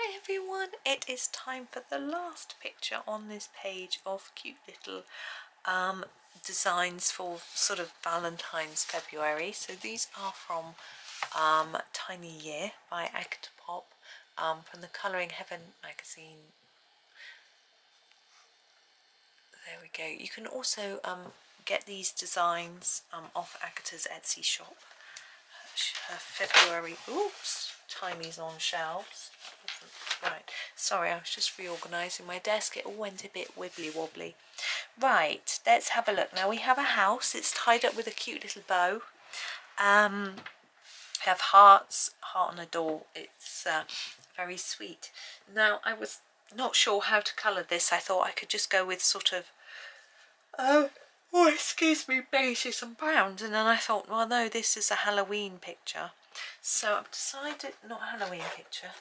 Hi everyone, it is time for the last picture on this page of cute little designs for sort of Valentine's February. So these are from Tiny Year by Agotapop, from the Colouring Heaven magazine. There we go. You can also get these designs off Agata's Etsy shop. Her February, oops, Tiny's on shelves. Right, sorry, I was just reorganising my desk. It all went a bit wibbly wobbly. Right, let's have a look. Now we have a house. It's tied up with a cute little bow. We have hearts, heart on a door. It's very sweet. Now I was not sure how to colour this. I thought I could just go with sort of excuse me, beiges and browns, and then I thought, well no, this is a Halloween picture. So I've decided, not a Halloween picture,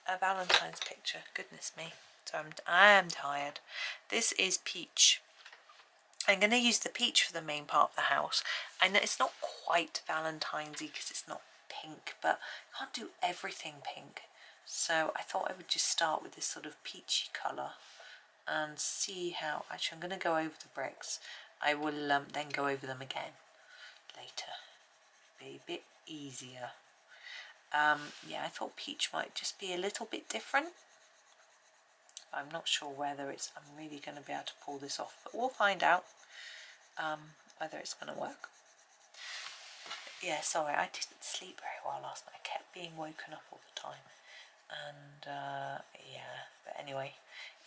a Valentine's picture. Goodness me. So I am tired. This is peach. I'm going to use the peach for the main part of the house. I know it's not quite Valentine's-y because it's not pink, but I can't do everything pink. So I thought I would just start with this sort of peachy colour and see how. Actually, I'm going to go over the bricks. I will then go over them again later. Be a bit easier. Yeah, I thought peach might just be a little bit different. I'm not sure whether I'm really going to be able to pull this off, but we'll find out whether it's going to work. Yeah, sorry, I didn't sleep very well last night. I kept being woken up all the time, and yeah, but anyway,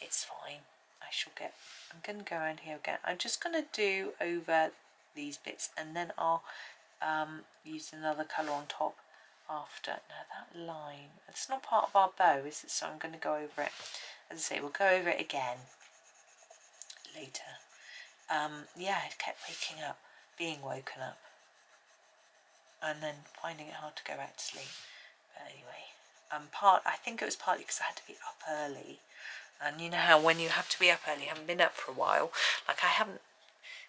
it's fine. I'm going to go around here again. I'm just going to do over these bits, and then I'll use another colour on top after. Now that line, it's not part of our bow, is it? So I'm going to go over it. As I say, we'll go over it again later. Yeah, I kept waking up, being woken up, and then finding it hard to go back to sleep. But anyway, I think it was partly because I had to be up early. And you know how when you have to be up early, I haven't been up for a while. Like I haven't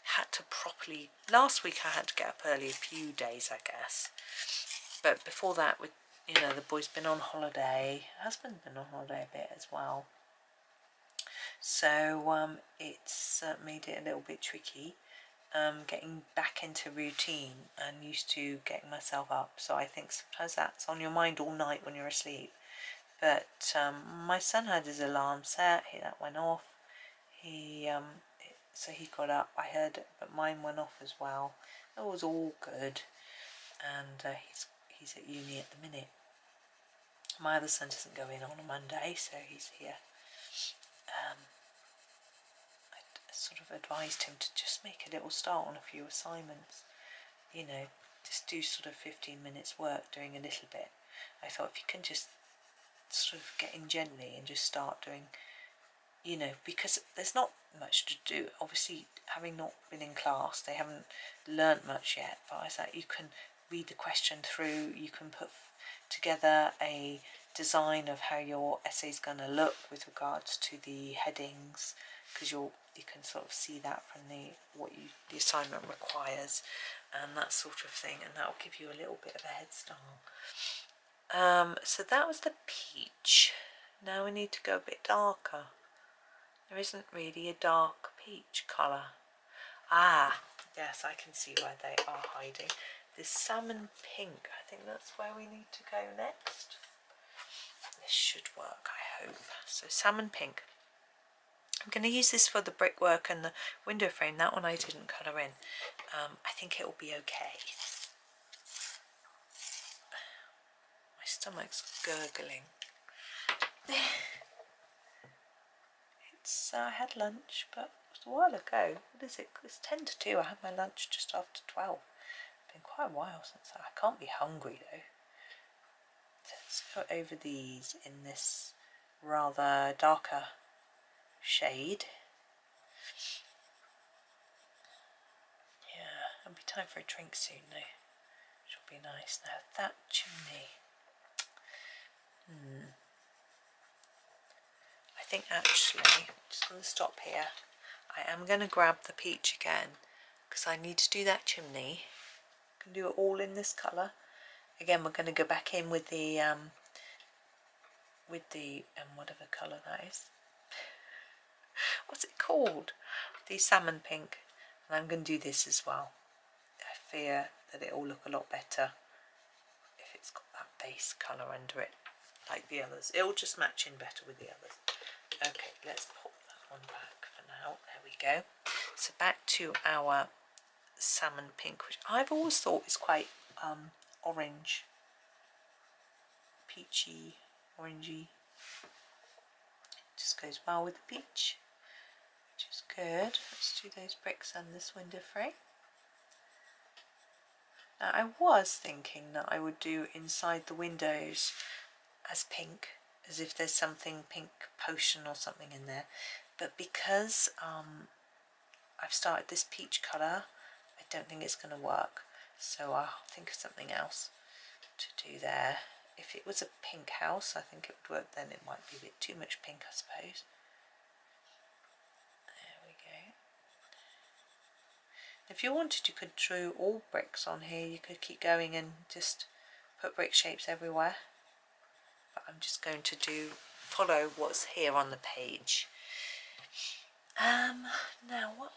had to properly. Last week I had to get up early a few days, I guess. But before that, with the boy's been on holiday. Husband's been on holiday a bit as well. So it's made it a little bit tricky getting back into routine and used to getting myself up. So I think sometimes that's on your mind all night when you're asleep. But my son had his alarm set. That went off. So he got up. I heard it, but mine went off as well. It was all good, and he's at uni at the minute. My other son doesn't go in on a Monday, so he's here. I sort of advised him to just make a little start on a few assignments. Just do sort of 15 minutes work doing a little bit. I thought if you can just sort of get in gently and just start doing, because there's not much to do. Obviously, having not been in class, they haven't learnt much yet, but I thought you can read the question through, you can put together a design of how your essay is going to look with regards to the headings, because you can sort of see that from the assignment requires and that sort of thing, and that will give you a little bit of a head start. So that was the peach. Now we need to go a bit darker. There isn't really a dark peach colour. Ah, yes, I can see where they are hiding. This salmon pink, I think that's where we need to go next. This should work, I hope. So salmon pink. I'm going to use this for the brickwork and the window frame. That one I didn't colour in. I think it will be okay. My stomach's gurgling. I had lunch, but it was a while ago. What is it? It's 10 to 2. I had my lunch just after 12. It's been quite a while since I can't be hungry though. Let's go over these in this rather darker shade. Yeah, it'll be time for a drink soon though. Which will be nice. Now that chimney. I think actually, I'm just going to stop here. I am going to grab the peach again because I need to do that chimney. I can do it all in this colour. Again, we're going to go back in with the with the whatever colour that is. What's it called? The salmon pink. And I'm going to do this as well. I fear that it will look a lot better if it's got that base colour under it, like the others. It will just match in better with the others. Okay, let's pop that one back for now. There we go. So back to our salmon pink, which I've always thought is quite orange, peachy, orangey. Just goes well with the peach, which is good. Let's do those bricks and this window frame. Now I was thinking that I would do inside the windows as pink, as if there's something pink potion or something in there, but because I've started this peach colour, I don't think it's going to work, so I'll think of something else to do there. If it was a pink house, I think it would work. Then it might be a bit too much pink, I suppose. There we go. If you wanted, you could draw all bricks on here. You could keep going and just put brick shapes everywhere. But I'm just going to follow what's here on the page. Now what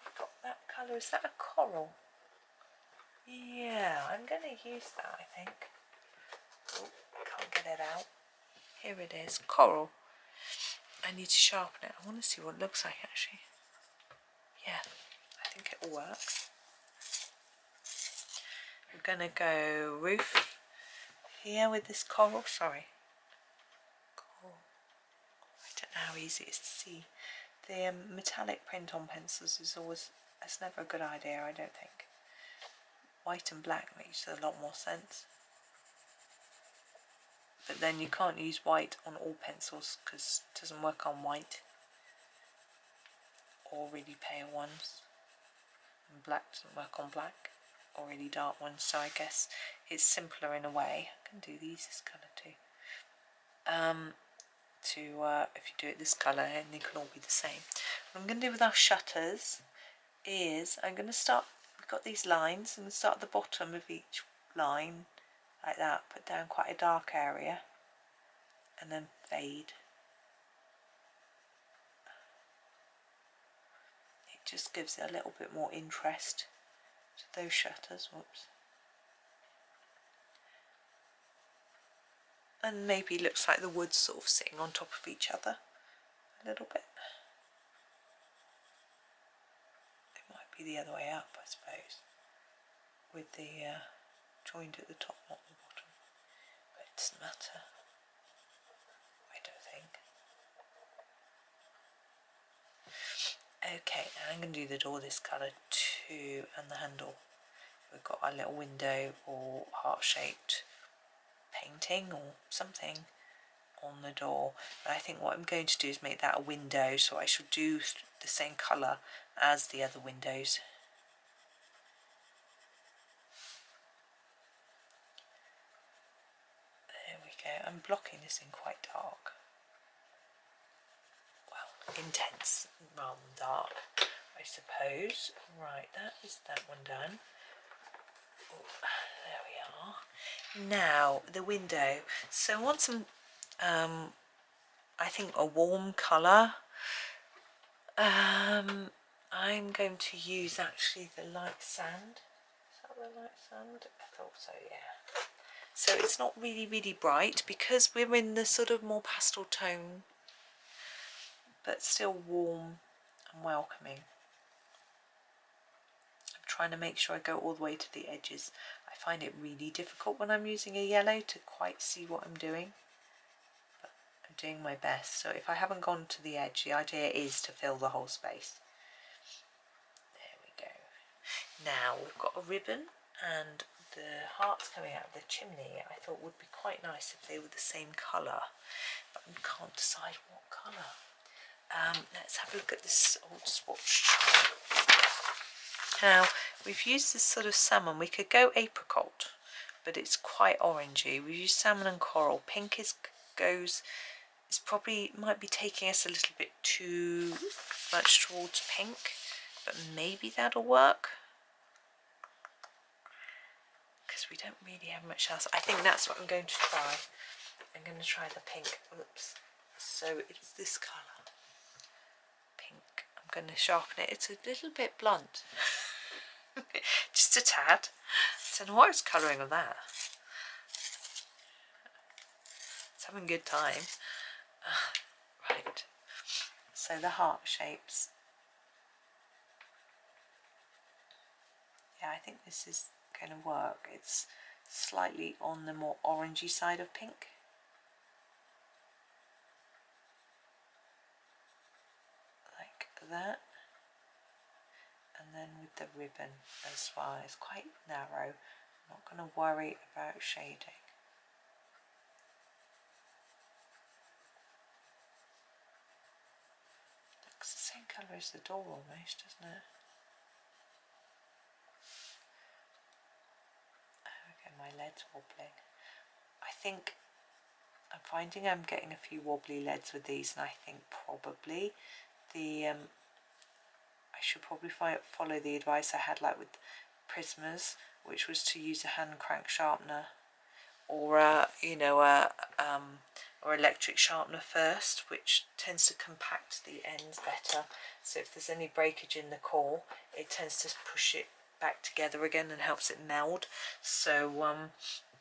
I've got that colour, is that a coral? Yeah, I'm going to use that, I think. Oh, can't get it out. Here it is, coral. I need to sharpen it. I want to see what it looks like actually. Yeah, I think it will work. I'm going to go roof here with this coral. Sorry. Coral. I don't know how easy it is to see. The metallic print on pencils is always, it's never a good idea, I don't think. White and black makes a lot more sense. But then you can't use white on all pencils because it doesn't work on white or really pale ones, and black doesn't work on black or really dark ones, so I guess it's simpler in a way. I can do these this colour too. If you do it this colour, and they can all be the same. What I'm going to do with our shutters is I'm going to start, we've got these lines, I'm going to start at the bottom of each line like that, put down quite a dark area and then fade. It just gives it a little bit more interest to those shutters. Whoops. And maybe looks like the wood's sort of sitting on top of each other a little bit. It might be the other way up, I suppose, with the joined at the top, not the bottom, but it doesn't matter, I don't think. Okay, now I'm going to do the door this colour too, and the handle. We've got a little window or heart-shaped painting or something on the door, but I think what I'm going to do is make that a window, so I shall do the same colour as the other windows. There we go. I'm blocking this in quite dark, well, intense rather than dark, I suppose. Right, that is that one done. Oh, there we are. Now the window. So I want some I think a warm colour. I'm going to use actually the light sand. Is that the light sand? I thought so, yeah. So it's not really bright because we're in the sort of more pastel tone, but still warm and welcoming. I'm trying to make sure I go all the way to the edges. I find it really difficult when I'm using a yellow to quite see what I'm doing, but I'm doing my best. So if I haven't gone to the edge, the idea is to fill the whole space. There we go. Now we've got a ribbon and the hearts coming out of the chimney. I thought would be quite nice if they were the same colour, but I can't decide what colour. Let's have a look at this old swatch chart. Now we've used this sort of salmon. We could go apricot, but it's quite orangey. We've used salmon and coral. Pink is probably might be taking us a little bit too much towards pink, but maybe that'll work because we don't really have much else. I think that's what I'm going to try. I'm going to try the pink. Oops. So it's this colour. Pink. I'm going to sharpen it. It's a little bit blunt. Just a tad. I don't know what I was colouring on that. It's having a good time. Right. So the heart shapes. Yeah, I think this is going to work. It's slightly on the more orangey side of pink. Like that. And then with the ribbon as well. It's quite narrow. I'm not going to worry about shading. Looks the same colour as the door almost, doesn't it? Okay, my lead's wobbling. I think I'm finding I'm getting a few wobbly leads with these, and I think probably the I should probably follow the advice I had like with Prismas, which was to use a hand crank sharpener or or electric sharpener first, which tends to compact the ends better. So if there's any breakage in the core, it tends to push it back together again and helps it meld. So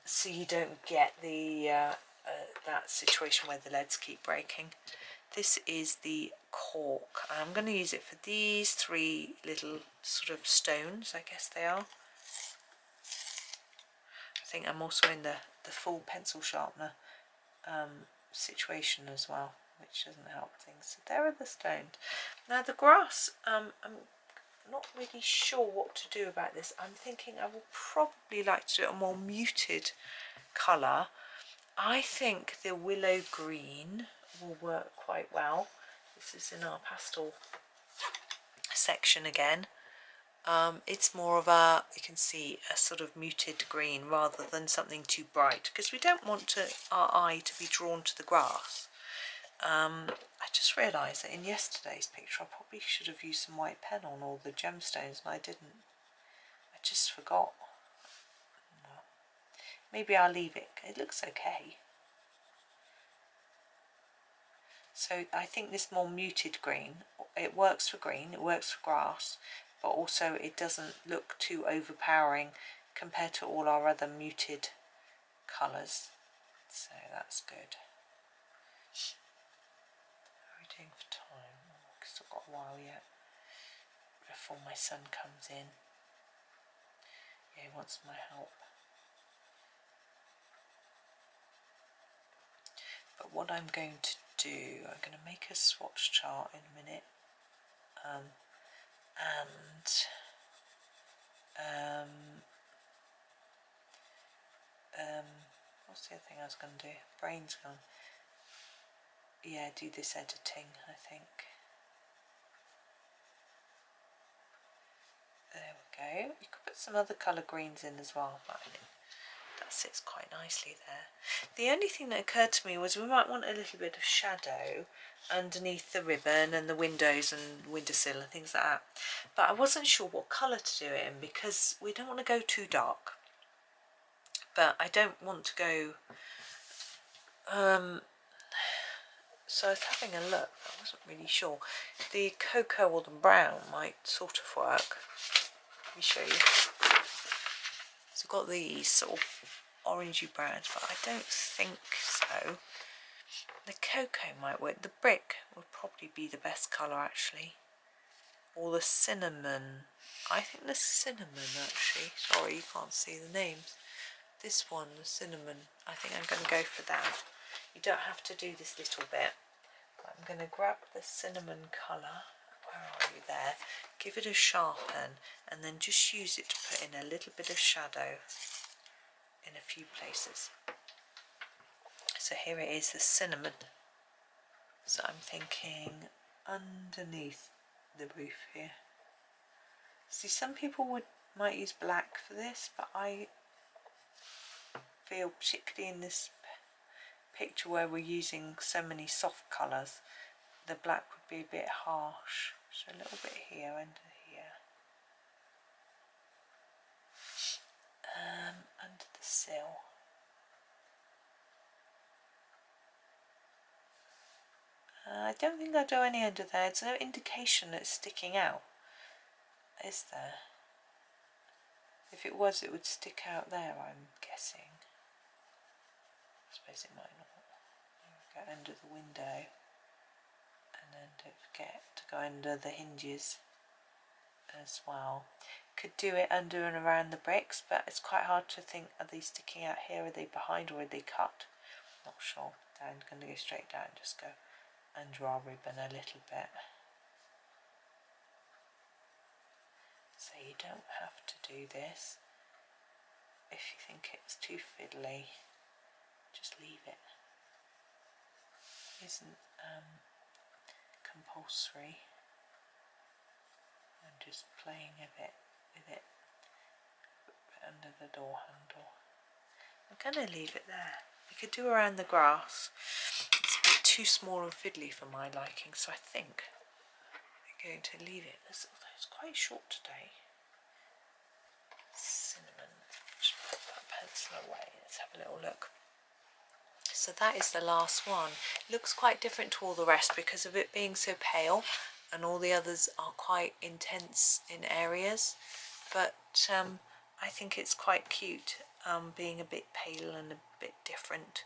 so you don't get the that situation where the leads keep breaking. This is the cork. I'm going to use it for these three little sort of stones, I guess they are. I think I'm also in the full pencil sharpener situation as well, which doesn't help things. So there are the stones. Now the grass, I'm not really sure what to do about this. I'm thinking I will probably like to do a more muted colour. I think the willow green will work quite well. This is in our pastel section again. It's more of a, you can see, a sort of muted green rather than something too bright, because we don't want our eye to be drawn to the grass. I just realised that in yesterday's picture I probably should have used some white pen on all the gemstones, and I didn't. I just forgot. Well, maybe I'll leave it. It looks okay. So I think this more muted green, it works for green, it works for grass, but also it doesn't look too overpowering compared to all our other muted colours. So that's good. How are we doing for time? Oh, I've still got a while yet before my son comes in. Yeah, he wants my help. But what I'm going to do, I'm going to make a swatch chart in a minute, what's the other thing I was going to do? Brain's gone. Yeah, do this editing, I think. There we go. You could put some other colour greens in as well, but that sits quite nicely there. The only thing that occurred to me was we might want a little bit of shadow underneath the ribbon and the windows and windowsill and things like that. But I wasn't sure what colour to do it in, because we don't want to go too dark. But I don't want to go... so I was having a look. I wasn't really sure. The cocoa or the brown might sort of work. Let me show you. So I've got these sort of orangey browns, but I don't think so. The cocoa might work. The brick would probably be the best colour actually. Or the cinnamon. I think the cinnamon actually. Sorry, you can't see the names. This one, the cinnamon, I think I'm going to go for that. You don't have to do this little bit. But I'm going to grab the cinnamon colour. Where are you there? Give it a sharpen and then just use it to put in a little bit of shadow in a few places. So here it is, the cinnamon. So I'm thinking underneath the roof here. See, some people might use black for this, but I feel particularly in this picture where we're using so many soft colours, the black would be a bit harsh. So a little bit here and here. Under the sill. I don't think I'll do any under there. There's no indication that it's sticking out, is there? If it was, it would stick out there, I'm guessing. I suppose it might not. Go under the window, and then don't forget to go under the hinges as well. Could do it under and around the bricks, but it's quite hard to think, are they sticking out here, are they behind, or are they cut? Not sure. I'm going to go straight down, just go under our ribbon a little bit. So you don't have to do this. If you think it's too fiddly, just leave it. It isn't compulsory. I'm just playing a bit with it under the door handle. I'm going to leave it there. You could do around the grass. It's a bit too small and fiddly for my liking, so I think I'm going to leave it. It's quite short today. Cinnamon. Just put that pencil away. Let's have a little look. So that is the last one. It looks quite different to all the rest because of it being so pale, and all the others are quite intense in areas, but I think it's quite cute, being a bit pale and a bit different,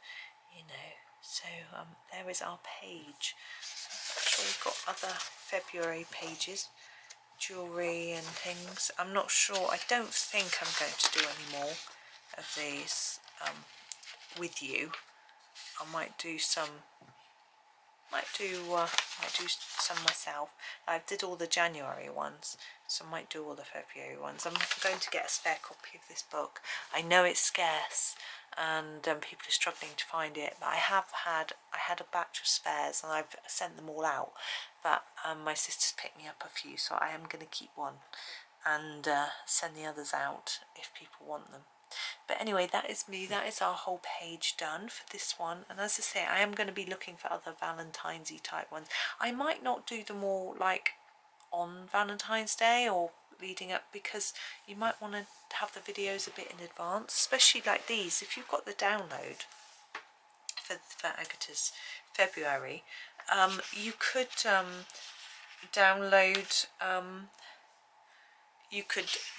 you know. So there is our page. So I'm sure we've got other February pages, jewellery and things. I'm not sure, I don't think I'm going to do any more of these with you. I might do some myself. I did all the January ones, so I might do all the February ones. I'm going to get a spare copy of this book. I know it's scarce and people are struggling to find it, but I had a batch of spares and I've sent them all out, but my sister's picked me up a few, so I am going to keep one and send the others out if people want them. But anyway, that is me. That is our whole page done for this one. And as I say, I am going to be looking for other Valentine's-y type ones. I might not do them all like on Valentine's Day or leading up, because you might want to have the videos a bit in advance, especially like these. If you've got the download for Agatha's February, you could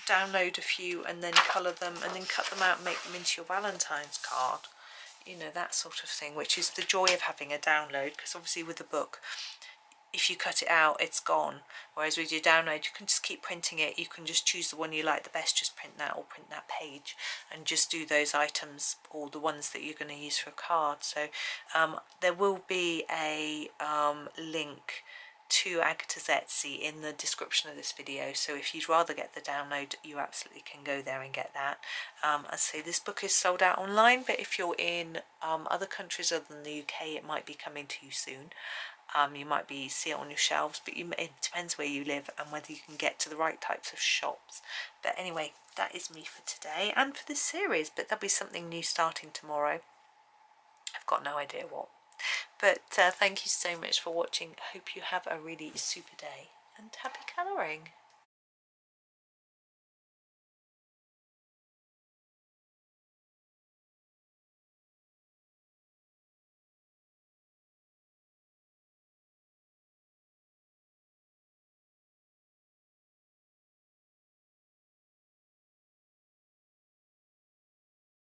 download a few and then colour them and then cut them out and make them into your Valentine's card, you know, that sort of thing, which is the joy of having a download, because obviously with a book, if you cut it out, it's gone, whereas with your download, you can just keep printing it. You can just choose the one you like the best, just print that or print that page and just do those items or the ones that you're going to use for a card. So there will be a link to Agatha's Etsy in the description of this video, so if you'd rather get the download, you absolutely can go there and get that. As I say, this book is sold out online, but if you're in other countries other than the UK, it might be coming to you soon. You might see it on your shelves, but it depends where you live and whether you can get to the right types of shops. But anyway, that is me for today and for this series, but there'll be something new starting tomorrow. I've got no idea what. But thank you so much for watching. I hope you have a really super day and happy colouring.